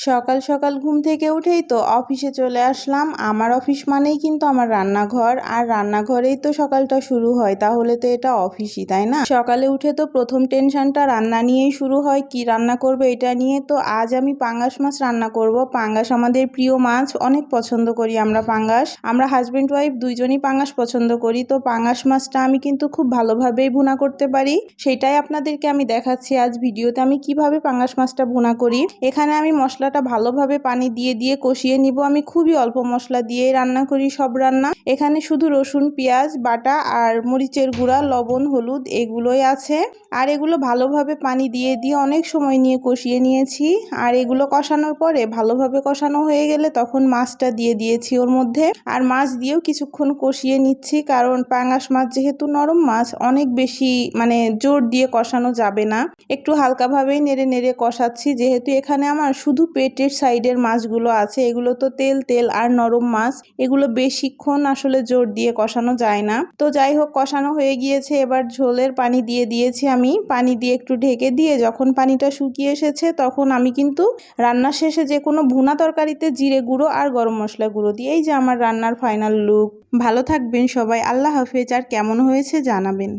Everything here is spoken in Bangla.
সকাল সকাল ঘুম থেকে উঠেই তো অফিসে চলে আসলাম। আমার অফিস মানেই কিন্তু আমার রান্নাঘর, আর রান্নাঘরেই তো সকালটা শুরু হয়, তাহলে তো এটা অফিসই, তাই না? সকালে উঠে তো প্রথম টেনশনটা রান্না নিয়েই শুরু হয়, কি রান্না করবে এটা নিয়ে। তো আজ আমি পাঙ্গাস মাছ রান্না করব। পাঙ্গাস আমাদের প্রিয় মাছ, অনেক পছন্দ করি আমরা পাঙ্গাস। আমরা হাজবেন্ড ওয়াইফ দুইজনই পাঙ্গাস পছন্দ করি। তো পাঙ্গাস মাছটা আমি কিন্তু খুব ভালোভাবেই ভুনা করতে পারি, সেটাই আপনাদেরকে আমি দেখাচ্ছি আজ ভিডিওতে আমি কিভাবে পাঙ্গাস মাছটা ভুনা করি। এখানে আমি মশলাটা ভালোভাবে পানি দিয়ে দিয়ে কষিয়ে নিব। আমি খুবই অল্প মশলা দিয়ে রান্না করি সব রান্না। এখানে শুধু রসুন, পেঁয়াজ বাটা আর মরিচের গুঁড়া, লবণ, হলুদ এগুলোই আছে। আর এগুলো ভালোভাবে পানি দিয়ে দিয়ে অনেক সময় নিয়ে কষিয়ে নিয়েছি। আর এগুলো কষানোর পরে ভালোভাবে কষানো হয়ে গেলে তখন মাছটা দিয়ে দিয়েছি ওর মধ্যে। আর মাছ দিয়েও কিছুক্ষণ কষিয়ে নিচ্ছি, কারণ পাঙ্গাস মাছ যেহেতু নরম মাছ, অনেক বেশি জোর দিয়ে কষানো যাবে না। একটু হালকাভাবেই নেড়ে নেড়ে কষাচ্ছি, যেহেতু এখানে আমার শুধু পেটের সাইডের মাছগুলো আছে। এগুলো তো তেল তেল আর নরম মাছ, এগুলো বেশিক্ষণ আসলে জোর দিয়ে কষানো যায় না। তো যাই হোক, কষানো হয়ে গিয়েছে। এবার ঝোলের পানি দিয়ে দিয়েছি। আমি পানি দিয়ে একটু ঢেকে দিয়ে যখন পানিটা শুকিয়ে এসেছে, তখন আমি কিন্তু রান্নার শেষে যে কোনো ভুনা তরকারিতে জিরে গুঁড়ো আর গরম মশলা গুঁড়ো দিয়ে, এই যে আমার রান্নার ফাইনাল লুক। ভালো থাকবেন সবাই, আল্লাহ হাফেজ। আর কেমন হয়েছে জানাবেন।